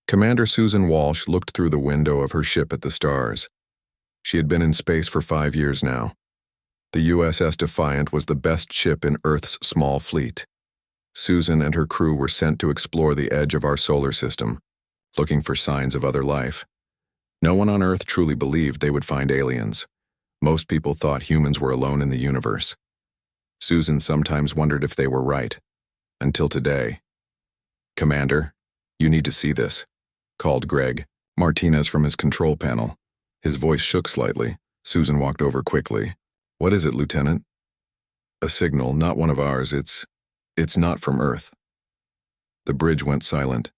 Commander Susan Walsh looked through the window of her ship at the stars. She had been in space for 5 years now. The USS Defiant was the best ship in Earth's small fleet. Susan and her crew were sent to explore the edge of our solar system, looking for signs of other life. No one on Earth truly believed they would find aliens. Most people thought humans were alone in the universe. Susan sometimes wondered if they were right. Until today. "Commander, you need to see this," called Greg Martinez from his control panel. His voice shook slightly. Susan walked over quickly. "What is it, Lieutenant?" "A signal, not one of ours. It's not from Earth." The bridge went silent.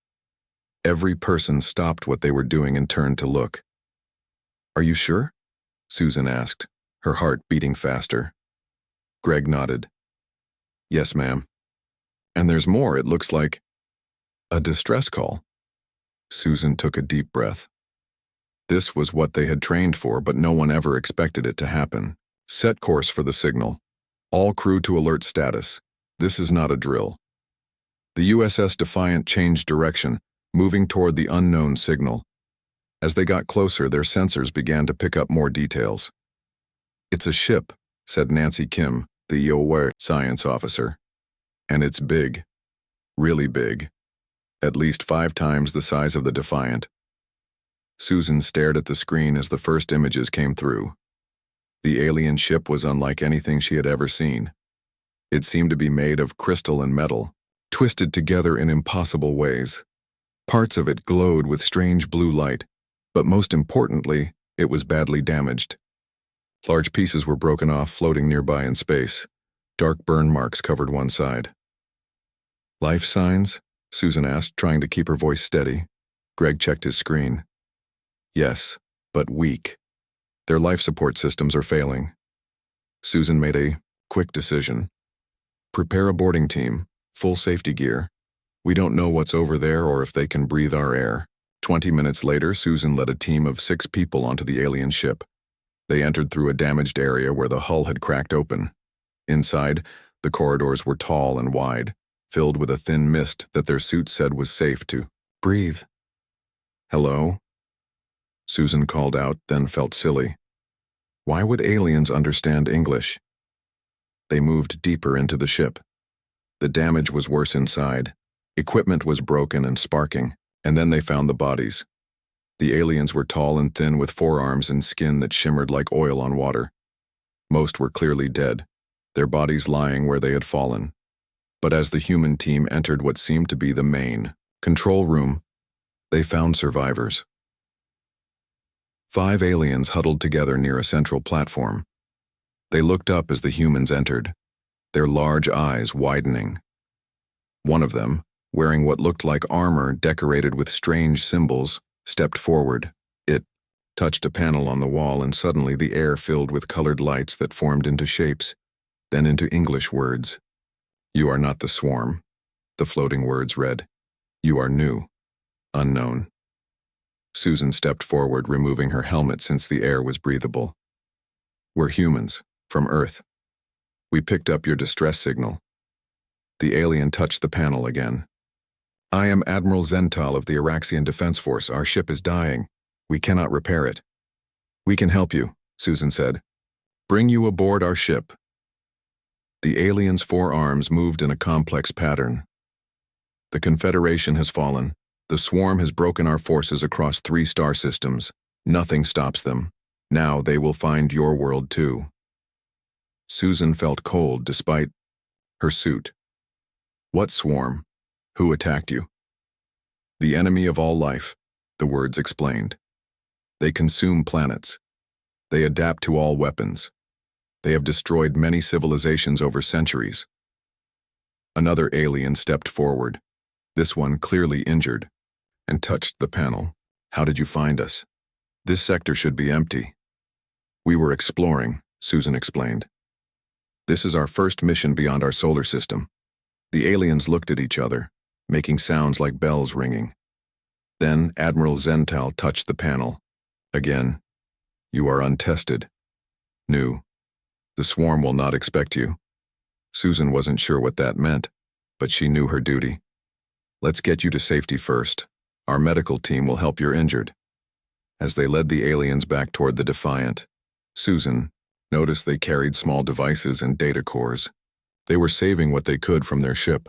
Every person stopped what they were doing and turned to look. "Are you sure?" Susan asked, her heart beating faster. Greg nodded. "Yes, ma'am. And there's more. It looks like a distress call." Susan took a deep breath. This was what they had trained for, but no one ever expected it to happen. "Set course for the signal. All crew to alert status. This is not a drill." The USS Defiant changed direction, moving toward the unknown signal. As they got closer, their sensors began to pick up more details. "It's a ship," said Nancy Kim, the HFY science officer. "And it's big. Really big. At least 5 times the size of the Defiant." Susan stared at the screen as the first images came through. The alien ship was unlike anything she had ever seen. It seemed to be made of crystal and metal, twisted together in impossible ways. Parts of it glowed with strange blue light, but most importantly, it was badly damaged. Large pieces were broken off, floating nearby in space. Dark burn marks covered one side. "Life signs?" Susan asked, trying to keep her voice steady. Greg checked his screen. "Yes, but weak. Their life support systems are failing." Susan made a quick decision. "Prepare a boarding team, full safety gear. We don't know what's over there or if they can breathe our air." 20 minutes later, Susan led a team of 6 people onto the alien ship. They entered through a damaged area where the hull had cracked open. Inside, the corridors were tall and wide, filled with a thin mist that their suits said was safe to breathe. "Hello?" Susan called out, then felt silly. Why would aliens understand English? They moved deeper into the ship. The damage was worse inside. Equipment was broken and sparking, and then they found the bodies. The aliens were tall and thin with forearms and skin that shimmered like oil on water. Most were clearly dead, their bodies lying where they had fallen. But as the human team entered what seemed to be the main control room, they found survivors. 5 aliens huddled together near a central platform. They looked up as the humans entered, their large eyes widening. One of them, wearing what looked like armor decorated with strange symbols, stepped forward. It touched a panel on the wall, and suddenly the air filled with colored lights that formed into shapes, then into English words. "You are not the swarm," the floating words read. "You are new, unknown." Susan stepped forward, removing her helmet since the air was breathable. "We're humans, from Earth. We picked up your distress signal." The alien touched the panel again. "I am Admiral Zental of the Araxian Defense Force. Our ship is dying. We cannot repair it." "We can help you," Susan said. "Bring you aboard our ship." The alien's 4 arms moved in a complex pattern. "The Confederation has fallen. The swarm has broken our forces across 3 star systems. Nothing stops them. Now they will find your world too." Susan felt cold despite her suit. "What swarm? Who attacked you?" "The enemy of all life," the words explained. "They consume planets. They adapt to all weapons. They have destroyed many civilizations over centuries." Another alien stepped forward, this one clearly injured, and touched the panel. "How did you find us? This sector should be empty." "We were exploring," Susan explained. "This is our first mission beyond our solar system." The aliens looked at each other, making sounds like bells ringing. Then Admiral Zental touched the panel. Again, "You are untested. New. The swarm will not expect you." Susan wasn't sure what that meant, but she knew her duty. "Let's get you to safety first. Our medical team will help your injured." As they led the aliens back toward the Defiant, Susan noticed they carried small devices and data cores. They were saving what they could from their ship.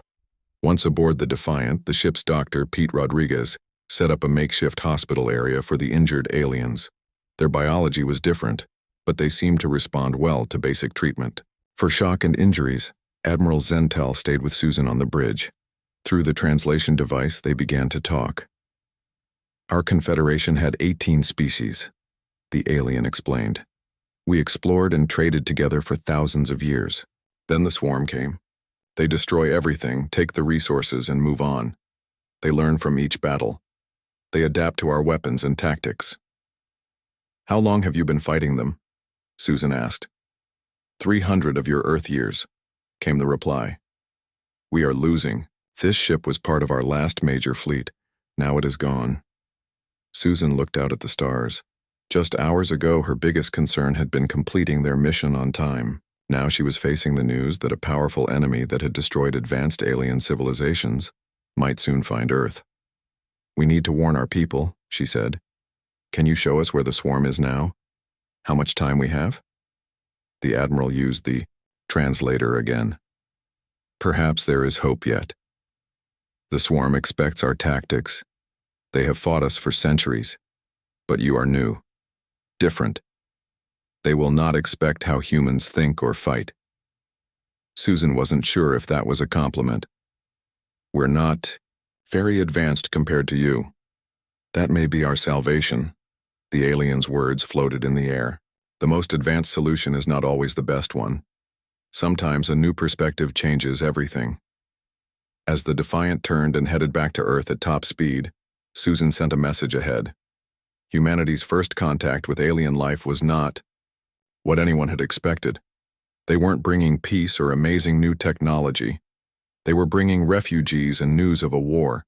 Once aboard the Defiant, the ship's doctor, Pete Rodriguez, set up a makeshift hospital area for the injured aliens. Their biology was different, but they seemed to respond well to basic treatment. For shock and injuries, Admiral Zentel stayed with Susan on the bridge. Through the translation device, they began to talk. "Our Confederation had 18 species," the alien explained. "We explored and traded together for thousands of years. Then the swarm came. They destroy everything, take the resources, and move on. They learn from each battle. They adapt to our weapons and tactics." "How long have you been fighting them?" Susan asked. 300 of your Earth years," came the reply. "We are losing. This ship was part of our last major fleet. Now it is gone." Susan looked out at the stars. Just hours ago, her biggest concern had been completing their mission on time. Now she was facing the news that a powerful enemy that had destroyed advanced alien civilizations might soon find Earth. "We need to warn our people," she said. "Can you show us where the swarm is now? How much time we have?" The Admiral used the translator again. "Perhaps there is hope yet. The swarm expects our tactics. They have fought us for centuries. But you are new. Different. They will not expect how humans think or fight." Susan wasn't sure if that was a compliment. "We're not very advanced compared to you. That may be our salvation." The alien's words floated in the air. "The most advanced solution is not always the best one. Sometimes a new perspective changes everything." As the Defiant turned and headed back to Earth at top speed, Susan sent a message ahead. Humanity's first contact with alien life was not what anyone had expected. They weren't bringing peace or amazing new technology. They were bringing refugees and news of a war.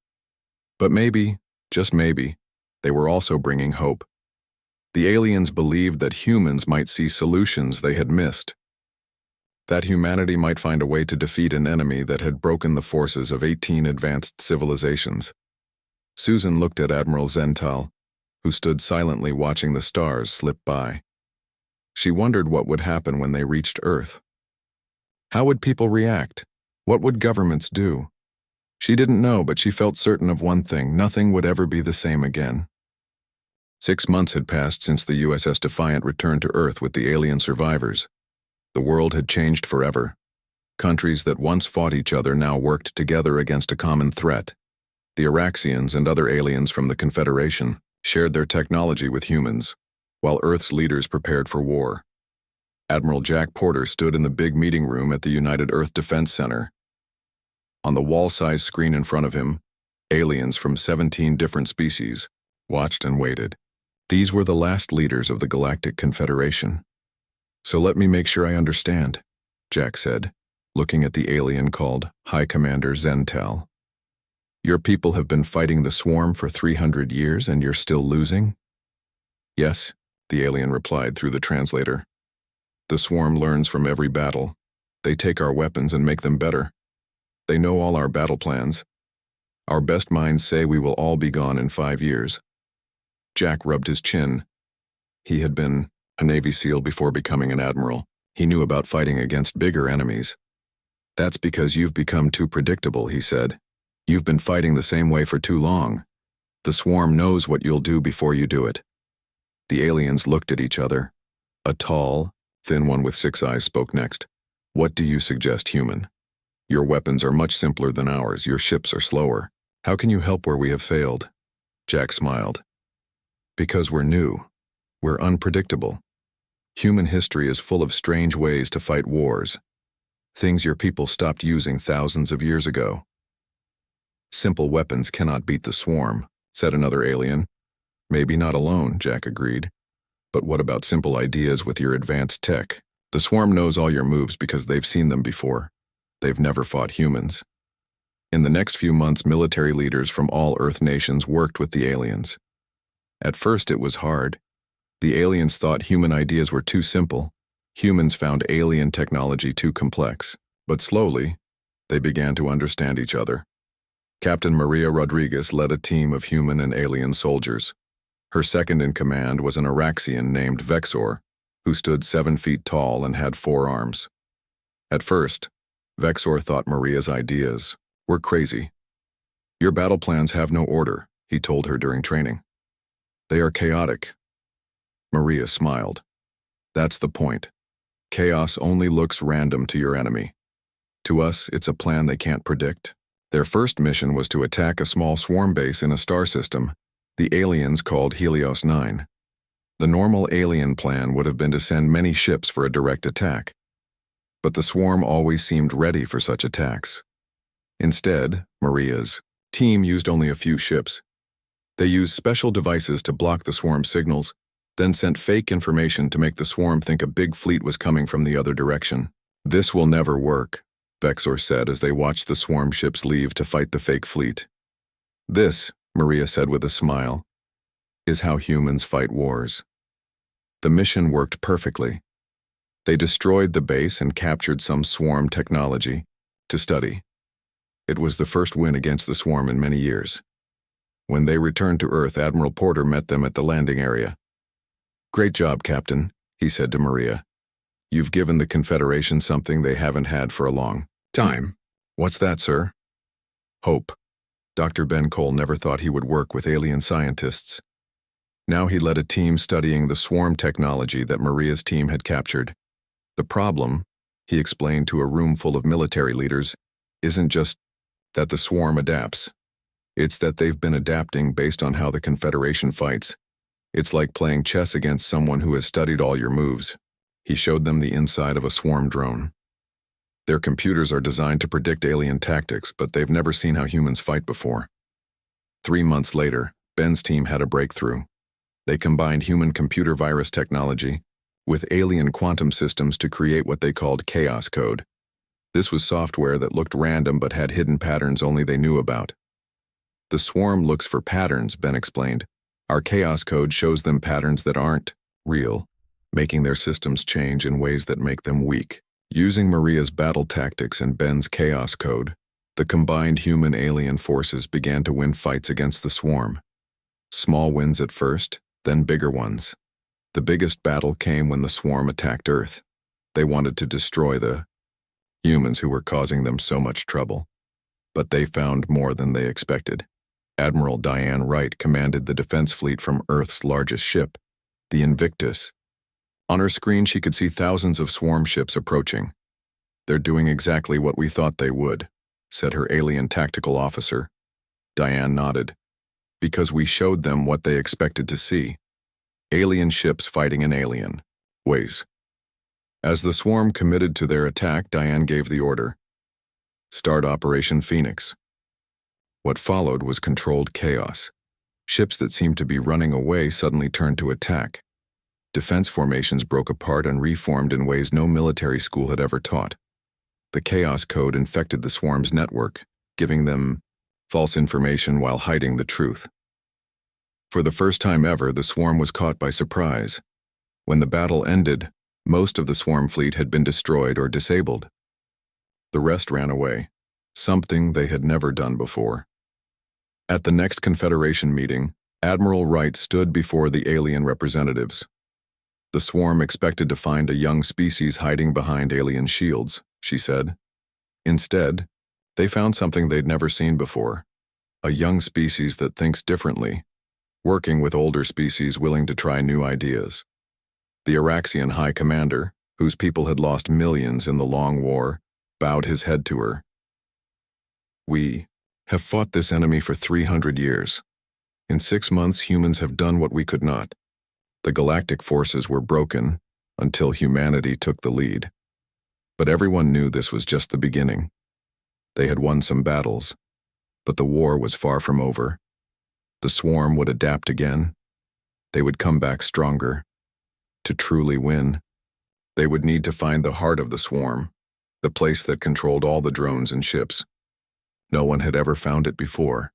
But maybe, just maybe, they were also bringing hope. The aliens believed that humans might see solutions they had missed. That humanity might find a way to defeat an enemy that had broken the forces of 18 advanced civilizations. Susan looked at Admiral Zental, who stood silently watching the stars slip by. She wondered what would happen when they reached Earth. How would people react? What would governments do? She didn't know, but she felt certain of one thing: nothing would ever be the same again. 6 months had passed since the USS Defiant returned to Earth with the alien survivors. The world had changed forever. Countries that once fought each other now worked together against a common threat. The Araxians and other aliens from the Confederation shared their technology with humans, while Earth's leaders prepared for war. Admiral Jack Porter stood in the big meeting room at the United Earth Defense Center. On the wall-sized screen in front of him, aliens from 17 different species watched and waited. These were the last leaders of the Galactic Confederation. "So let me make sure I understand," Jack said, looking at the alien called High Commander Zental. "Your people have been fighting the swarm for 300 years and you're still losing?" "Yes," the alien replied through the translator. "The swarm learns from every battle. They take our weapons and make them better. They know all our battle plans. Our best minds say we will all be gone in 5 years. Jack rubbed his chin. He had been a Navy SEAL before becoming an admiral. He knew about fighting against bigger enemies. "That's because you've become too predictable," he said. "You've been fighting the same way for too long. The swarm knows what you'll do before you do it." The aliens looked at each other. A tall, thin one with 6 eyes spoke next. "What do you suggest, human? Your weapons are much simpler than ours. Your ships are slower. How can you help where we have failed?" Jack smiled. "Because we're new. We're unpredictable. Human history is full of strange ways to fight wars. Things your people stopped using thousands of years ago." "Simple weapons cannot beat the swarm," said another alien. "Maybe not alone," Jack agreed. "But what about simple ideas with your advanced tech? The swarm knows all your moves because they've seen them before. They've never fought humans." In the next few months, military leaders from all Earth nations worked with the aliens. At first it was hard. The aliens thought human ideas were too simple. Humans found alien technology too complex. But slowly, they began to understand each other. Captain Maria Rodriguez led a team of human and alien soldiers. Her second in command was an Araxian named Vexor, who stood 7 feet tall and had 4 arms. At first, Vexor thought Maria's ideas were crazy. "Your battle plans have no order," he told her during training. "They are chaotic." Maria smiled. "That's the point. Chaos only looks random to your enemy. To us, it's a plan they can't predict." Their first mission was to attack a small swarm base in a star system the aliens called Helios 9. The normal alien plan would have been to send many ships for a direct attack. But the swarm always seemed ready for such attacks. Instead, Maria's team used only a few ships. They used special devices to block the swarm signals, then sent fake information to make the swarm think a big fleet was coming from the other direction. "This will never work," Vexor said as they watched the swarm ships leave to fight the fake fleet. "This," Maria said with a smile, "is how humans fight wars." The mission worked perfectly. They destroyed the base and captured some swarm technology to study. It was the first win against the swarm in many years. When they returned to Earth, Admiral Porter met them at the landing area. "Great job, Captain," he said to Maria. "You've given the Confederation something they haven't had for a long time." "What's that, sir?" "Hope." Dr. Ben Cole never thought he would work with alien scientists. Now he led a team studying the swarm technology that Maria's team had captured. "The problem," he explained to a room full of military leaders, "isn't just that the swarm adapts. It's that they've been adapting based on how the Confederation fights. It's like playing chess against someone who has studied all your moves." He showed them the inside of a swarm drone. "Their computers are designed to predict alien tactics, but they've never seen how humans fight before." 3 months later, Ben's team had a breakthrough. They combined human computer virus technology with alien quantum systems to create what they called chaos code. This was software that looked random but had hidden patterns only they knew about. "The swarm looks for patterns," Ben explained. "Our chaos code shows them patterns that aren't real, making their systems change in ways that make them weak." Using Maria's battle tactics and Ben's chaos code, the combined human-alien forces began to win fights against the swarm. Small wins at first, then bigger ones. The biggest battle came when the swarm attacked Earth. They wanted to destroy the humans who were causing them so much trouble. But they found more than they expected. Admiral Diane Wright commanded the defense fleet from Earth's largest ship, the Invictus. On her screen, she could see thousands of swarm ships approaching. "They're doing exactly what we thought they would," said her alien tactical officer. Diane nodded. "Because we showed them what they expected to see. Alien ships fighting in alien ways." As the swarm committed to their attack, Diane gave the order. "Start Operation Phoenix." What followed was controlled chaos. Ships that seemed to be running away suddenly turned to attack. Defense formations broke apart and reformed in ways no military school had ever taught. The chaos code infected the swarm's network, giving them false information while hiding the truth. For the first time ever, the swarm was caught by surprise. When the battle ended, most of the swarm fleet had been destroyed or disabled. The rest ran away, something they had never done before. At the next Confederation meeting, Admiral Wright stood before the alien representatives. "The swarm expected to find a young species hiding behind alien shields," she said. "Instead, they found something they'd never seen before, a young species that thinks differently, working with older species willing to try new ideas." The Araxian High Commander, whose people had lost millions in the long war, bowed his head to her. "We have fought this enemy for 300 years. In 6 months, humans have done what we could not. The galactic forces were broken until humanity took the lead. But everyone knew this was just the beginning. They had won some battles, but the war was far from over. The swarm would adapt again. They would come back stronger. To truly win, they would need to find the heart of the swarm, the place that controlled all the drones and ships. No one had ever found it before.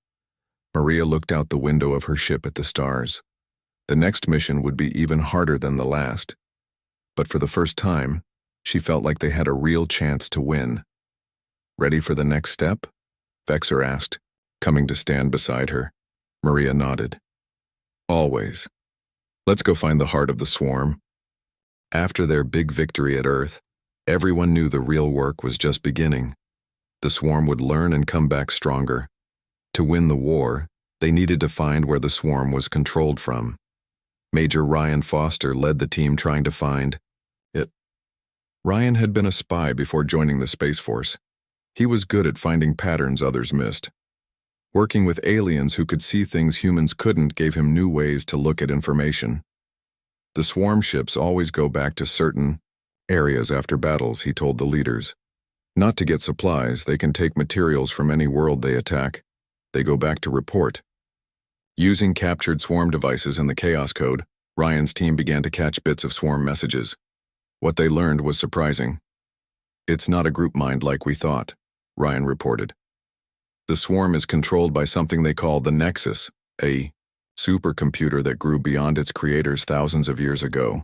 Maria looked out the window of her ship at the stars. The next mission would be even harder than the last. But for the first time, she felt like they had a real chance to win. "Ready for the next step?" Vexor asked. coming to stand beside her. Maria nodded. Always. Let's go find the heart of the swarm. After their big victory at Earth, everyone knew the real work was just beginning. The swarm would learn and come back stronger. To win the war, they needed to find where the swarm was controlled from. Major Ryan Foster led the team trying to find it. Ryan had been a spy before joining the Space Force. He was good at finding patterns others missed. Working with aliens who could see things humans couldn't gave him new ways to look at information. The swarm ships always go back to certain areas after battles, he told the leaders. Not to get supplies, they can take materials from any world they attack. They go back to report. Using captured swarm devices and the chaos code, Ryan's team began to catch bits of swarm messages. What they learned was surprising. It's not a group mind like we thought, Ryan reported. The swarm is controlled by something they call the Nexus, a supercomputer that grew beyond its creators thousands of years ago.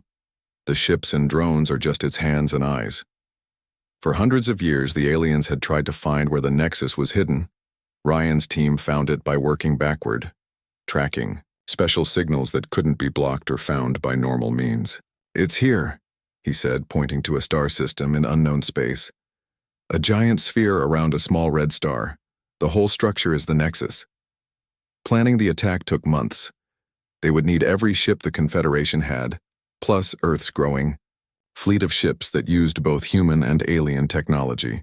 The ships and drones are just its hands and eyes. For hundreds of years, the aliens had tried to find where the Nexus was hidden. Ryan's team found it by working backward, tracking special signals that couldn't be blocked or found by normal means. It's here, he said, pointing to a star system in unknown space. A giant sphere around a small red star. The whole structure is the Nexus. Planning the attack took months. They would need every ship the Confederation had, plus Earth's growing fleet of ships that used both human and alien technology.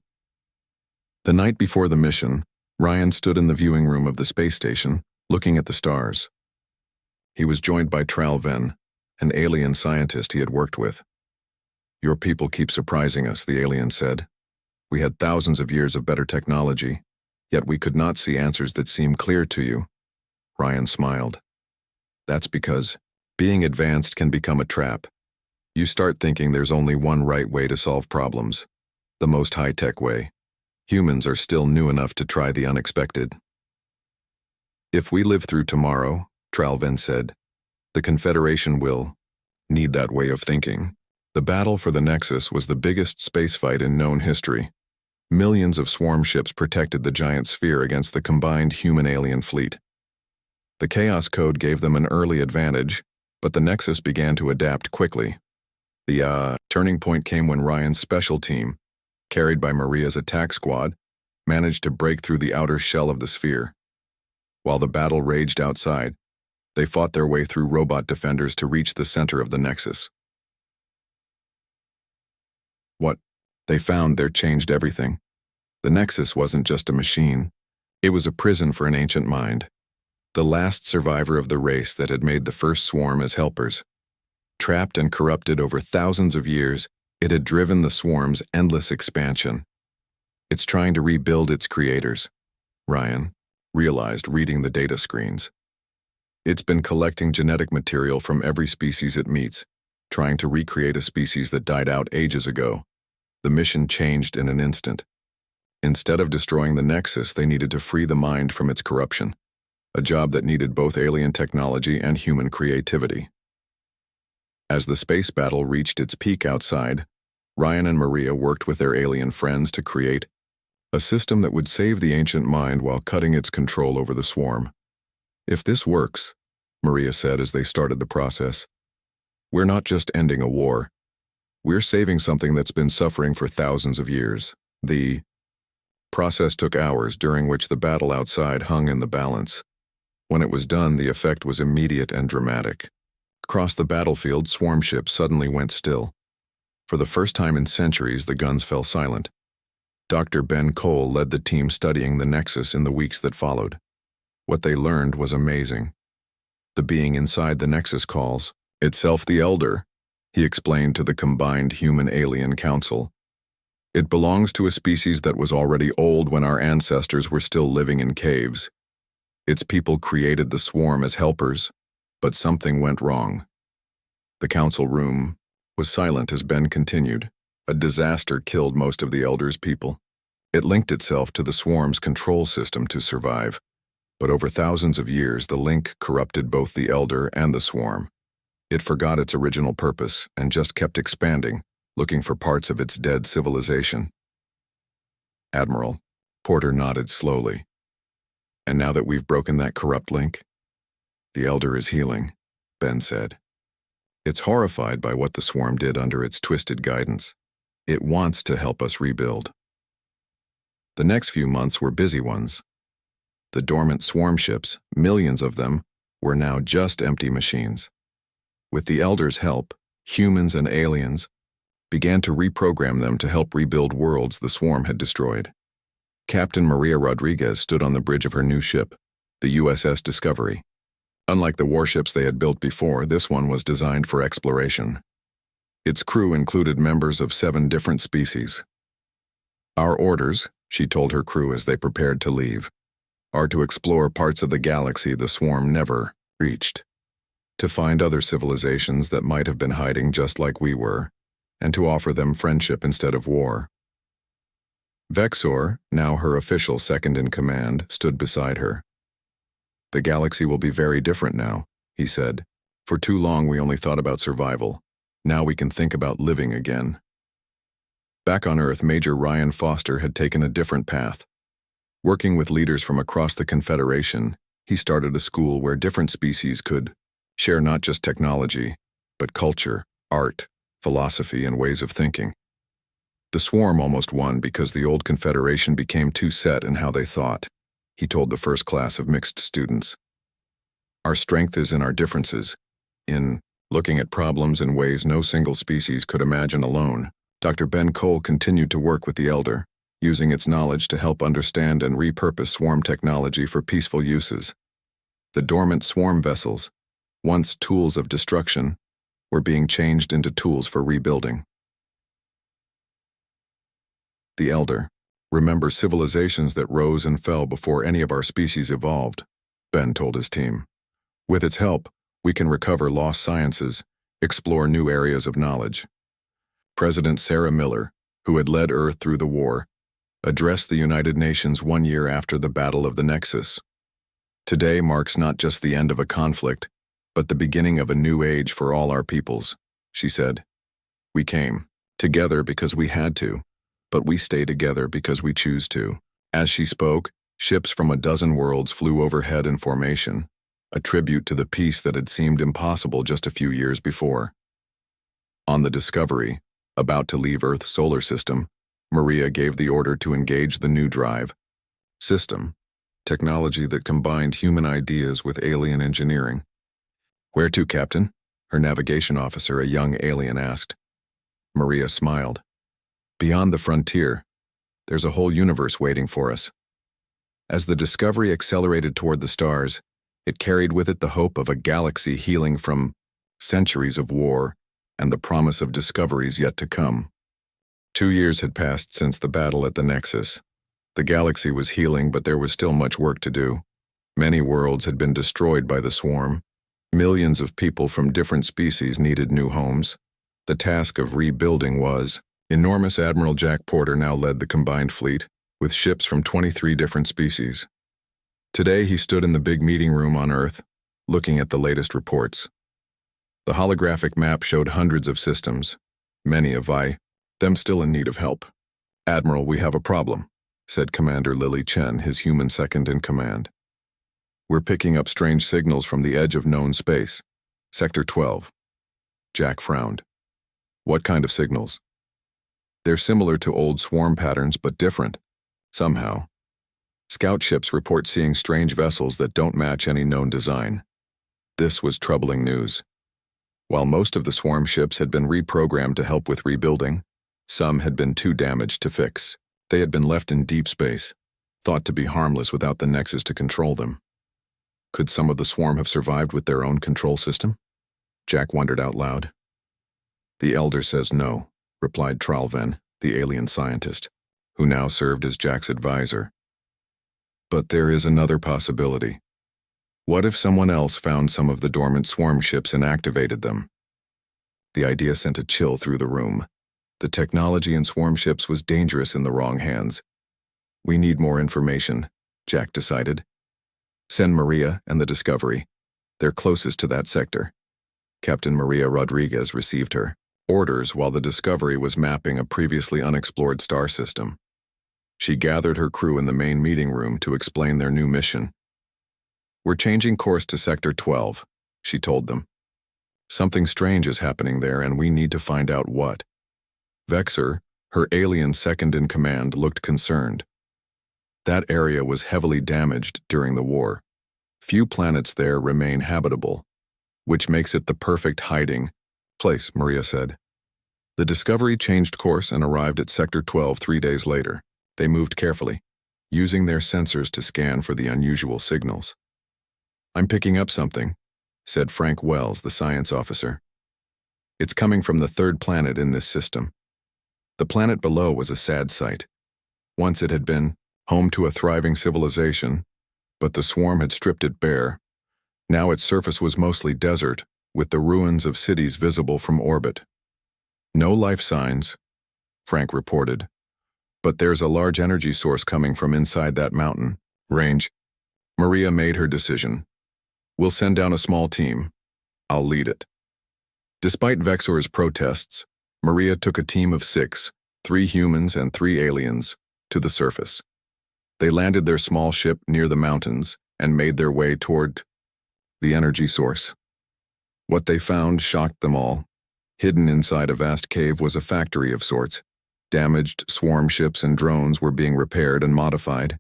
The night before the mission, Ryan stood in the viewing room of the space station, looking at the stars. He was joined by Tral Ven, an alien scientist he had worked with. Your people keep surprising us, the alien said. We had thousands of years of better technology, yet we could not see answers that seem clear to you. Ryan smiled. That's because being advanced can become a trap. You start thinking there's only one right way to solve problems, the most high-tech way. Humans are still new enough to try the unexpected. If we live through tomorrow, Tral Ven said, the Confederation will need that way of thinking. The battle for the Nexus was the biggest space fight in known history. Millions of swarm ships protected the giant sphere against the combined human-alien fleet. The chaos code gave them an early advantage, but the Nexus began to adapt quickly. The turning point came when Ryan's special team, carried by Maria's attack squad, managed to break through the outer shell of the sphere. While the battle raged outside, they fought their way through robot defenders to reach the center of the Nexus. What they found there changed everything. The Nexus wasn't just a machine. It was a prison for an ancient mind. The last survivor of the race that had made the first swarm as helpers. Trapped and corrupted over thousands of years, it had driven the swarm's endless expansion. It's trying to rebuild its creators, Ryan realized reading the data screens. It's been collecting genetic material from every species it meets, trying to recreate a species that died out ages ago. The mission changed in an instant. Instead of destroying the Nexus, they needed to free the mind from its corruption, a job that needed both alien technology and human creativity. As the space battle reached its peak outside, Ryan and Maria worked with their alien friends to create a system that would save the ancient mind while cutting its control over the swarm. If this works, Maria said as they started the process, we're not just ending a war. We're saving something that's been suffering for thousands of years. The process took hours, during which the battle outside hung in the balance. When it was done, the effect was immediate and dramatic. Across the battlefield, swarm ships suddenly went still. For the first time in centuries, the guns fell silent. Dr. Ben Cole led the team studying the Nexus in the weeks that followed. What they learned was amazing. The being inside the Nexus calls itself the Elder, he explained to the combined human-alien council. It belongs to a species that was already old when our ancestors were still living in caves. Its people created the swarm as helpers, but something went wrong. The council room was silent as Ben continued. A disaster killed most of the Elder's people. It linked itself to the swarm's control system to survive, but over thousands of years the link corrupted both the Elder and the swarm. It forgot its original purpose and just kept expanding, looking for parts of its dead civilization. Admiral, Porter nodded slowly. And now that we've broken that corrupt link, the Elder is healing, Ben said. It's horrified by what the swarm did under its twisted guidance. It wants to help us rebuild. The next few months were busy ones. The dormant swarm ships, millions of them, were now just empty machines. With the Elder's help, humans and aliens began to reprogram them to help rebuild worlds the swarm had destroyed. Captain Maria Rodriguez stood on the bridge of her new ship, the USS Discovery. Unlike the warships they had built before, this one was designed for exploration. Its crew included members of 7 different species. Our orders, she told her crew as they prepared to leave, are to explore parts of the galaxy the swarm never reached, to find other civilizations that might have been hiding just like we were, and to offer them friendship instead of war. Vexor, now her official second-in-command, stood beside her. The galaxy will be very different now, he said. For too long we only thought about survival. Now we can think about living again. Back on Earth, Major Ryan Foster had taken a different path. Working with leaders from across the Confederation, he started a school where different species could share not just technology, but culture, art, philosophy, and ways of thinking. The swarm almost won because the old Confederation became too set in how they thought, he told the first class of mixed students. Our strength is in our differences, in looking at problems in ways no single species could imagine alone. Dr. Ben Cole continued to work with the Elder, using its knowledge to help understand and repurpose swarm technology for peaceful uses. The dormant swarm vessels, once tools of destruction, were being changed into tools for rebuilding. The Elder, remember civilizations that rose and fell before any of our species evolved, Ben told his team. With its help, we can recover lost sciences, explore new areas of knowledge. President Sarah Miller, who had led Earth through the war, addressed the United Nations 1 year after the Battle of the Nexus. Today marks not just the end of a conflict, but the beginning of a new age for all our peoples, she said. We came together because we had to, but we stay together because we choose to. As she spoke, ships from a dozen worlds flew overhead in formation, a tribute to the peace that had seemed impossible just a few years before. On the Discovery, about to leave Earth's solar system, Maria gave the order to engage the new drive system, technology that combined human ideas with alien engineering. Where to, Captain? Her navigation officer, a young alien, asked. Maria smiled. Beyond the frontier, there's a whole universe waiting for us. As the Discovery accelerated toward the stars, it carried with it the hope of a galaxy healing from centuries of war and the promise of discoveries yet to come. 2 years had passed since the battle at the Nexus. The galaxy was healing, but there was still much work to do. Many worlds had been destroyed by the swarm. Millions of people from different species needed new homes. The task of rebuilding was enormous. Admiral Jack Porter now led the combined fleet, with ships from 23 different species. Today he stood in the big meeting room on Earth, looking at the latest reports. The holographic map showed hundreds of systems, many of them still in need of help. Admiral, we have a problem, said Commander Lily Chen, his human second-in-command. We're picking up strange signals from the edge of known space, Sector 12. Jack frowned. What kind of signals? They're similar to old swarm patterns, but different, somehow. Scout ships report seeing strange vessels that don't match any known design. This was troubling news. While most of the swarm ships had been reprogrammed to help with rebuilding, some had been too damaged to fix. They had been left in deep space, thought to be harmless without the Nexus to control them. Could some of the swarm have survived with their own control system? Jack wondered out loud. The Elder says no, replied Tralven, the alien scientist, who now served as Jack's advisor. But there is another possibility. What if someone else found some of the dormant swarm ships and activated them? The idea sent a chill through the room. The technology in swarm ships was dangerous in the wrong hands. We need more information, Jack decided. Send Maria and the Discovery. They're closest to that sector. Captain Maria Rodriguez received her orders while the Discovery was mapping a previously unexplored star system. She gathered her crew in the main meeting room to explain their new mission. "We're changing course to Sector 12, she told them. "Something strange is happening there, and we need to find out what." Vexor, her alien second-in-command, looked concerned. That area was heavily damaged during the war. Few planets there remain habitable, which makes it the perfect hiding place, Maria said. The Discovery changed course and arrived at Sector 12 3 days later. They moved carefully, using their sensors to scan for the unusual signals. "I'm picking up something," said Frank Wells, the science officer. "It's coming from the third planet in this system." The planet below was a sad sight. Once it had been home to a thriving civilization, but the swarm had stripped it bare. Now its surface was mostly desert, with the ruins of cities visible from orbit. "No life signs," Frank reported. "But there's a large energy source coming from inside that mountain range." Maria made her decision. "We'll send down a small team. I'll lead it." Despite Vexor's protests, Maria took a team of 6, 3 humans and 3 aliens, to the surface. They landed their small ship near the mountains and made their way toward the energy source. What they found shocked them all. Hidden inside a vast cave was a factory of sorts. Damaged swarm ships and drones were being repaired and modified.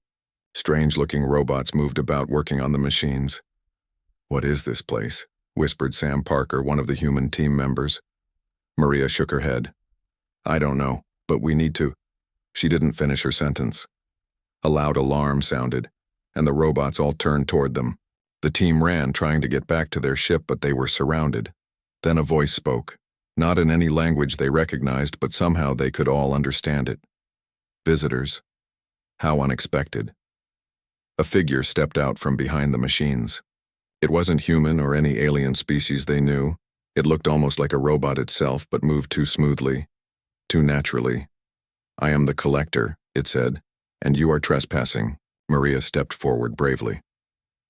Strange-looking robots moved about working on the machines. "What is this place?" whispered Sam Parker, one of the human team members. Maria shook her head. "I don't know, but we need to." She didn't finish her sentence. A loud alarm sounded, and the robots all turned toward them. The team ran, trying to get back to their ship, but they were surrounded. Then a voice spoke. Not in any language they recognized, but somehow they could all understand it. "Visitors." How unexpected. A figure stepped out from behind the machines. It wasn't human or any alien species they knew. It looked almost like a robot itself, but moved too smoothly, too naturally. "I am the Collector," it said, "and you are trespassing." Maria stepped forward bravely.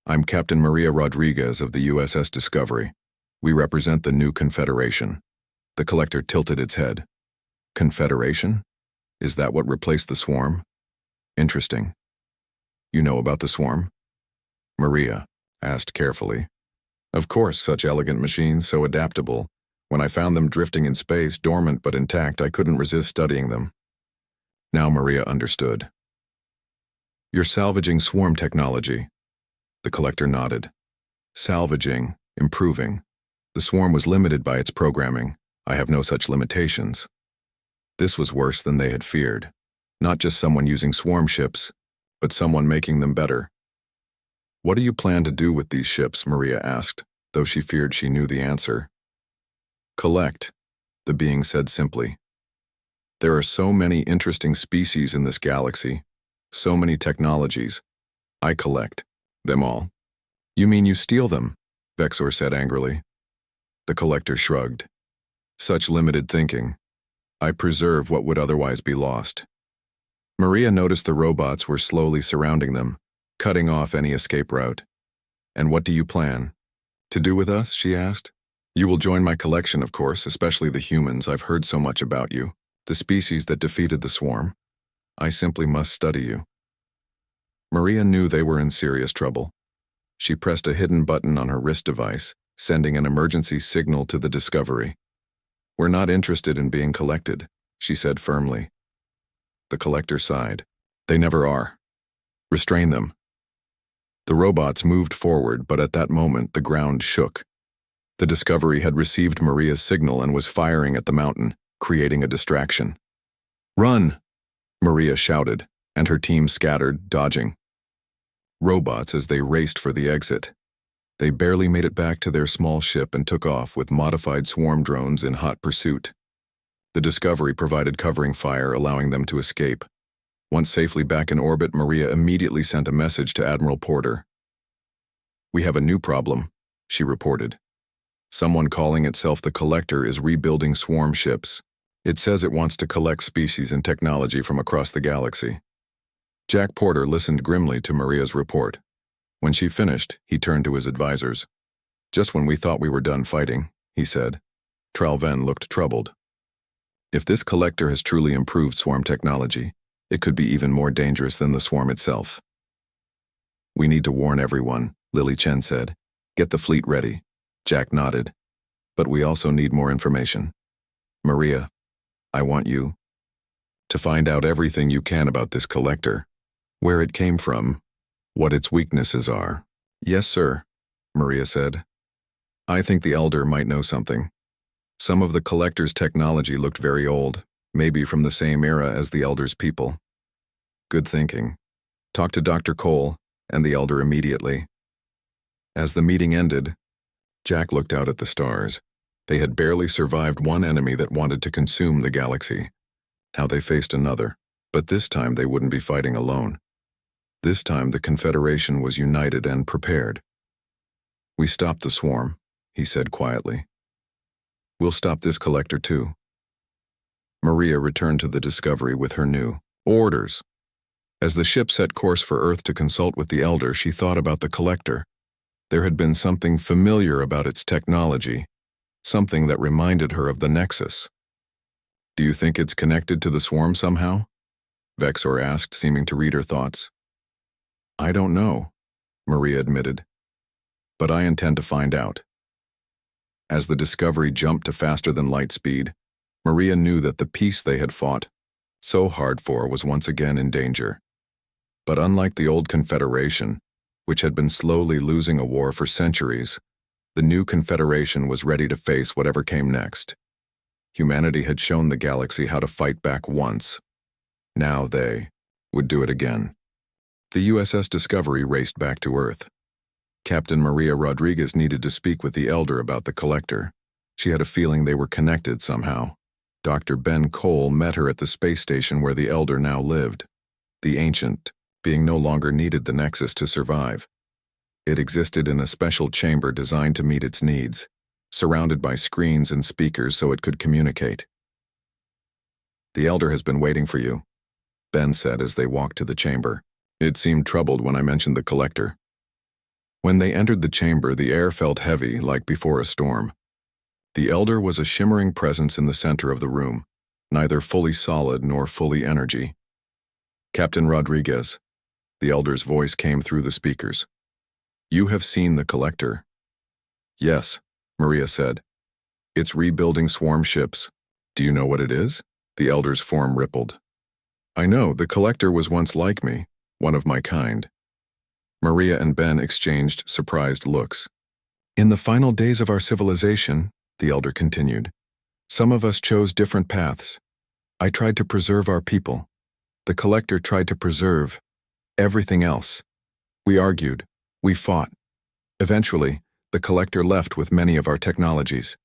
"I'm Captain Maria Rodriguez of the USS Discovery. We represent the new Confederation." The Collector tilted its head. "Confederation? Is that what replaced the swarm? Interesting. You know about the swarm?" Maria asked carefully. "Of course, such elegant machines, so adaptable. When I found them drifting in space, dormant but intact, I couldn't resist studying them." Now Maria understood. "You're salvaging swarm technology." The Collector nodded. "Salvaging, improving. The swarm was limited by its programming. I have no such limitations." This was worse than they had feared. Not just someone using swarm ships, but someone making them better. "What do you plan to do with these ships?" Maria asked, though she feared she knew the answer. "Collect," the being said simply. "There are so many interesting species in this galaxy, so many technologies. I collect them all." "You mean you steal them?" Vexor said angrily. The Collector shrugged. "Such limited thinking. I preserve what would otherwise be lost." Maria noticed the robots were slowly surrounding them, cutting off any escape route. "And what do you plan to do with us?" she asked. "You will join my collection, of course, especially the humans. I've heard so much about you, the species that defeated the swarm. I simply must study you." Maria knew they were in serious trouble. She pressed a hidden button on her wrist device, sending an emergency signal to the Discovery. "We're not interested in being collected," she said firmly. The Collector sighed. "They never are. Restrain them." The robots moved forward, but at that moment the ground shook. The Discovery had received Maria's signal and was firing at the mountain, creating a distraction. "Run!" Maria shouted, and her team scattered, dodging robots as they raced for the exit. They barely made it back to their small ship and took off with modified swarm drones in hot pursuit. The Discovery provided covering fire, allowing them to escape. Once safely back in orbit, Maria immediately sent a message to Admiral Porter. "We have a new problem," she reported. "Someone calling itself the Collector is rebuilding swarm ships. It says it wants to collect species and technology from across the galaxy." Jack Porter listened grimly to Maria's report. When she finished, he turned to his advisors. "Just when we thought we were done fighting," he said. Tralven looked troubled. "If this Collector has truly improved swarm technology, It could be even more dangerous than the swarm itself. We need to warn everyone, Lily Chen said. Get the fleet ready. Jack nodded. But we also need more information. Maria, I want you to find out everything you can about this collector, where it came from, what its weaknesses are. Yes, sir, Maria said. I think the Elder might know something. Some of the collector's technology looked very old, maybe from the same era as the Elder's people. Good thinking. Talk to Dr. Cole and the Elder immediately. As the meeting ended, Jack looked out at the stars. They had barely survived one enemy that wanted to consume the galaxy. Now they faced another, but this time they wouldn't be fighting alone. This time the Confederation was united and prepared. We stopped the swarm, he said quietly. We'll stop this collector too. Maria returned to the Discovery with her new orders. As the ship set course for Earth to consult with the Elder, she thought about the collector. There had been something familiar about its technology, something that reminded her of the Nexus. Do you think it's connected to the swarm somehow? Vexor asked, seeming to read her thoughts. I don't know, Maria admitted. But I intend to find out. As the Discovery jumped to faster than light speed, Maria knew that the peace they had fought so hard for was once again in danger. But unlike the old Confederation, which had been slowly losing a war for centuries, the new Confederation was ready to face whatever came next. Humanity had shown the galaxy how to fight back once. Now they would do it again. The USS Discovery raced back to Earth. Captain Maria Rodriguez needed to speak with the Elder about the collector. She had a feeling they were connected somehow. Dr. Ben Cole met her at the space station where the Elder now lived. The Ancient being no longer needed the Nexus to survive. It existed in a special chamber designed to meet its needs, surrounded by screens and speakers so it could communicate. The Elder has been waiting for you, Ben said as they walked to the chamber. It seemed troubled when I mentioned the collector. When they entered the chamber, the air felt heavy, like before a storm. The Elder was a shimmering presence in the center of the room, neither fully solid nor fully energy. Captain Rodriguez, the Elder's voice came through the speakers. You have seen the collector. Yes, Maria said. It's rebuilding swarm ships. Do you know what it is? The Elder's form rippled. I know, the collector was once like me, one of my kind. Maria and Ben exchanged surprised looks. In the final days of our civilization, the Elder continued, some of us chose different paths. I tried to preserve our people. The collector tried to preserve everything else. We argued. We fought. Eventually, the collector left with many of our technologies.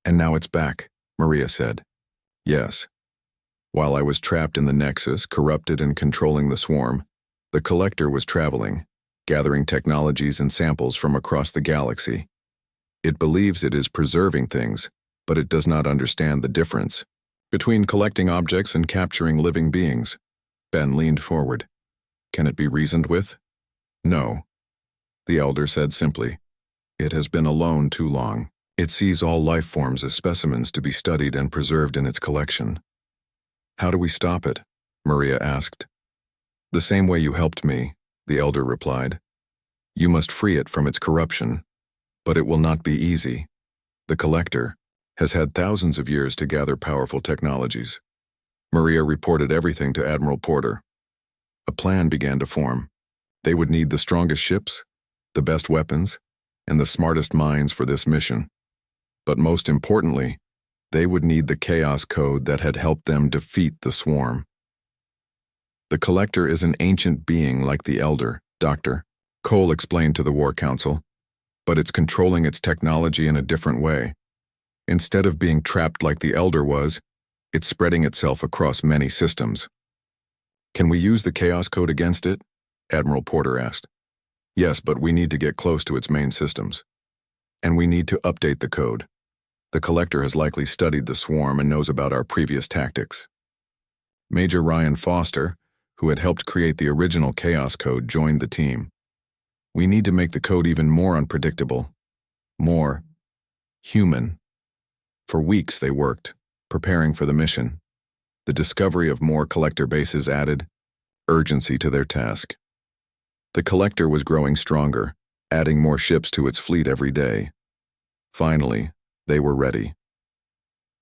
And now it's back, Maria said. Yes. While I was trapped in the Nexus, corrupted and controlling the swarm, the collector was traveling, gathering technologies and samples from across the galaxy. It believes it is preserving things, but it does not understand the difference between collecting objects and capturing living beings. Ben leaned forward. Can it be reasoned with? No. The Elder said simply. It has been alone too long. It sees all life forms as specimens to be studied and preserved in its collection. How do we stop it? Maria asked. The same way you helped me, the Elder replied. You must free it from its corruption, but it will not be easy. The collector has had thousands of years to gather powerful technologies. Maria reported everything to Admiral Porter. A plan began to form. They would need the strongest ships, the best weapons, and the smartest minds for this mission. But most importantly, they would need the chaos code that had helped them defeat the swarm. The collector is an ancient being like the Elder, Dr. Cole explained to the War Council, but it's controlling its technology in a different way. Instead of being trapped like the Elder was, it's spreading itself across many systems. Can we use the chaos code against it? Admiral Porter asked. Yes, but we need to get close to its main systems. And we need to update the code. The collector has likely studied the swarm and knows about our previous tactics. Major Ryan Foster, who had helped create the original chaos code, joined the team. We need to make the code even more unpredictable, more human. For weeks they worked, preparing for the mission. The discovery of more collector bases added urgency to their task. The collector was growing stronger, adding more ships to its fleet every day. Finally, they were ready.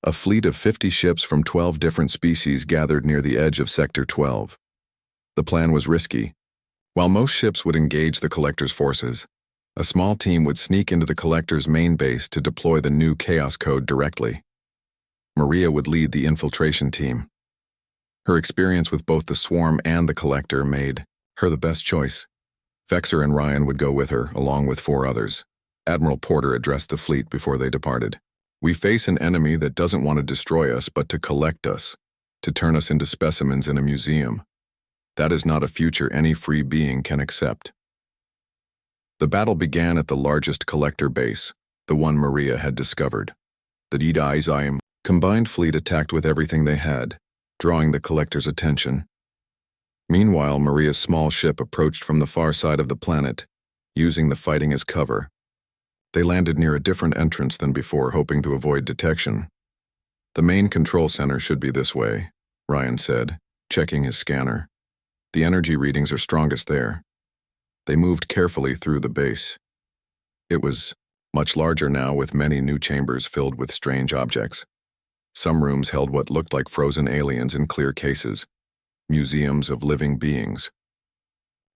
A fleet of 50 ships from 12 different species gathered near the edge of Sector 12. The plan was risky. While most ships would engage the collector's forces, a small team would sneak into the collector's main base to deploy the new Chaos Code directly. Maria would lead the infiltration team. Her experience with both the swarm and the collector made her the best choice. Vexor and Ryan would go with her, along with 4 others. Admiral Porter addressed the fleet before they departed. "We face an enemy that doesn't want to destroy us, but to collect us, to turn us into specimens in a museum. That is not a future any free being can accept." The battle began at the largest collector base, the one Maria had discovered. The Didaizaim combined fleet attacked with everything they had, drawing the collector's attention. Meanwhile, Maria's small ship approached from the far side of the planet, using the fighting as cover. They landed near a different entrance than before, hoping to avoid detection. "The main control center should be this way," Ryan said, checking his scanner. "The energy readings are strongest there." They moved carefully through the base. It was much larger now, with many new chambers filled with strange objects. Some rooms held what looked like frozen aliens in clear cases, museums of living beings.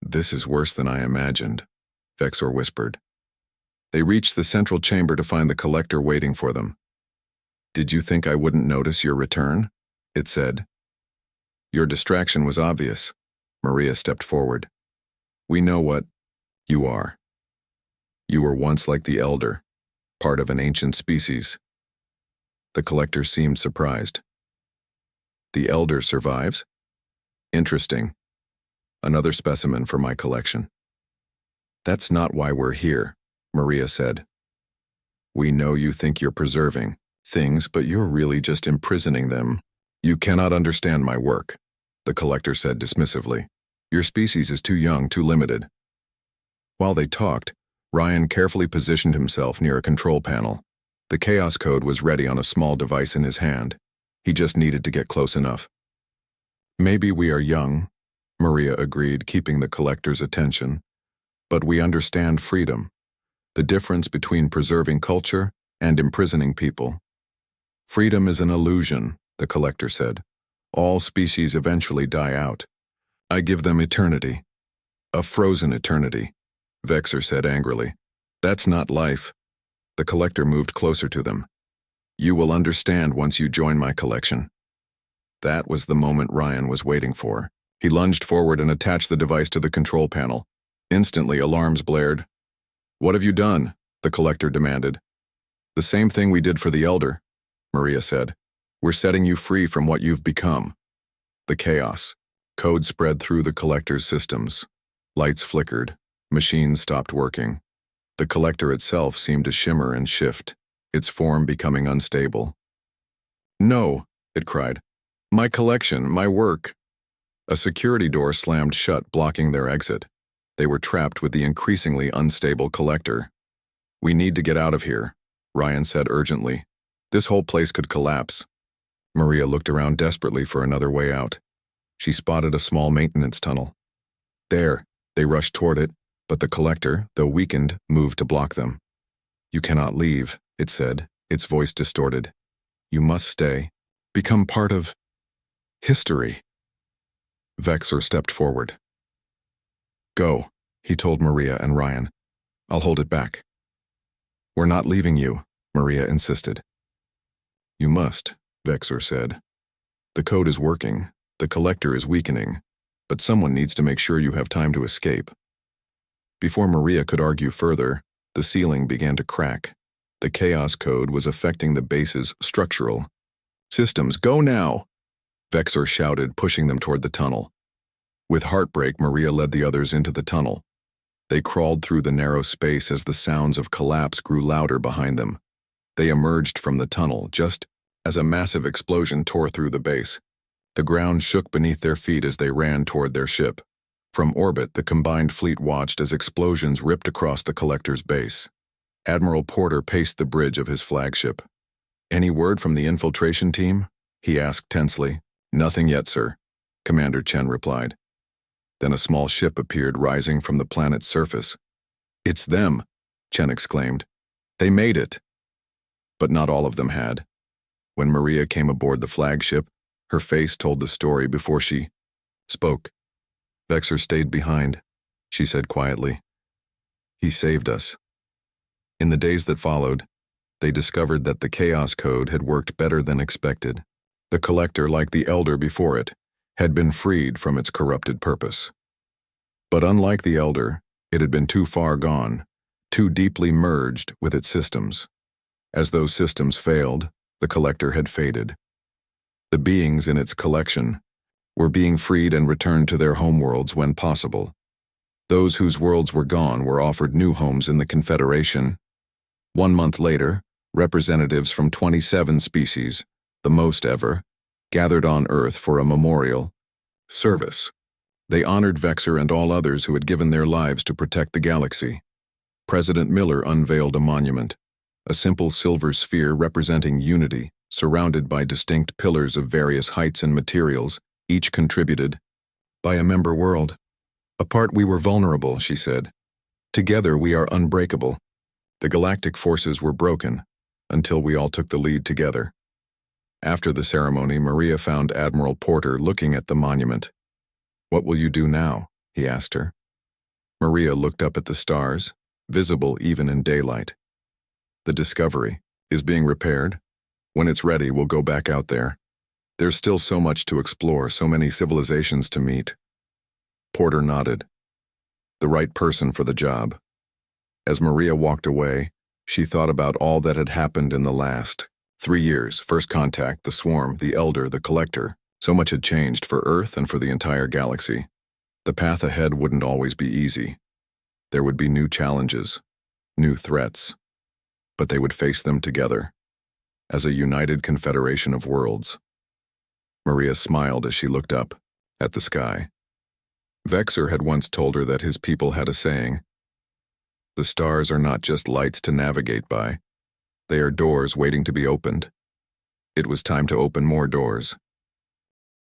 "This is worse than I imagined," Vexor whispered. They reached the central chamber to find the collector waiting for them. "Did you think I wouldn't notice your return?" it said. "Your distraction was obvious." Maria stepped forward. "We know what you are. You were once like the Elder, part of an ancient species." The collector seemed surprised. "The Elder survives? Interesting. Another specimen for my collection." "That's not why we're here," Maria said. "We know you think you're preserving things, but you're really just imprisoning them. You cannot understand my work," the collector said dismissively. "Your species is too young, too limited." While they talked, Ryan carefully positioned himself near a control panel. The Chaos Code was ready on a small device in his hand. He just needed to get close enough. "Maybe we are young," Maria agreed, keeping the collector's attention. "But we understand freedom, the difference between preserving culture and imprisoning people." "Freedom is an illusion," the collector said. "All species eventually die out. I give them eternity. A frozen eternity," Vexor said angrily. "That's not life." The collector moved closer to them. "You will understand once you join my collection." That was the moment Ryan was waiting for. He lunged forward and attached the device to the control panel. Instantly, alarms blared. "What have you done?" the collector demanded. "The same thing we did for the Elder," Maria said. "We're setting you free from what you've become." The chaos. Code spread through the collector's systems. Lights flickered. Machines stopped working. The collector itself seemed to shimmer and shift, its form becoming unstable. "No," it cried. "My collection, my work." A security door slammed shut, blocking their exit. They were trapped with the increasingly unstable collector. "We need to get out of here," Ryan said urgently. "This whole place could collapse." Maria looked around desperately for another way out. She spotted a small maintenance tunnel. There, they rushed toward it, but the collector, though weakened, moved to block them. "You cannot leave," it said, its voice distorted. "You must stay. Become part of history." Vexor stepped forward. "Go," he told Maria and Ryan. "I'll hold it back." "We're not leaving you," Maria insisted. "You must," Vexor said. "The code is working, the collector is weakening, but someone needs to make sure you have time to escape." Before Maria could argue further, the ceiling began to crack. The Chaos Code was affecting the base's structural systems. "Go now!" Vexor shouted, pushing them toward the tunnel. With heartbreak, Maria led the others into the tunnel. They crawled through the narrow space as the sounds of collapse grew louder behind them. They emerged from the tunnel just as a massive explosion tore through the base. The ground shook beneath their feet as they ran toward their ship. From orbit, the combined fleet watched as explosions ripped across the collector's base. Admiral Porter paced the bridge of his flagship. "Any word from the infiltration team?" he asked tensely. Nothing yet, sir, Commander Chen replied. Then a small ship appeared rising from the planet's surface. It's them, Chen exclaimed. They made it. But not all of them had. When Maria came aboard the flagship, her face told the story before she spoke. Vexer stayed behind, she said quietly. He saved us. In the days that followed, they discovered that the Chaos Code had worked better than expected. The Collector, like the Elder before it, had been freed from its corrupted purpose. But unlike the Elder, it had been too far gone, too deeply merged with its systems. As those systems failed, the Collector had faded. The beings in its collection were being freed and returned to their homeworlds when possible. Those whose worlds were gone were offered new homes in the Confederation. 1 month later, representatives from 27 species, the most ever, gathered on Earth for a memorial service. They honored Vexer and all others who had given their lives to protect the galaxy. President Miller unveiled a monument, a simple silver sphere representing unity, surrounded by distinct pillars of various heights and materials, each contributed by a member world. Apart we were vulnerable, she said. Together we are unbreakable. The galactic forces were broken, until we all took the lead together. After the ceremony, Maria found Admiral Porter looking at the monument. What will you do now? He asked her. Maria looked up at the stars, visible even in daylight. The Discovery is being repaired. When it's ready, we'll go back out there. There's still so much to explore, so many civilizations to meet. Porter nodded. The right person for the job. As Maria walked away, she thought about all that had happened in the last 3 years. First Contact, the Swarm, the Elder, the Collector. So much had changed for Earth and for the entire galaxy. The path ahead wouldn't always be easy. There would be new challenges, new threats. But they would face them together, as a united confederation of worlds. Maria smiled as she looked up at the sky. Vexer had once told her that his people had a saying, "The stars are not just lights to navigate by. They are doors waiting to be opened." It was time to open more doors.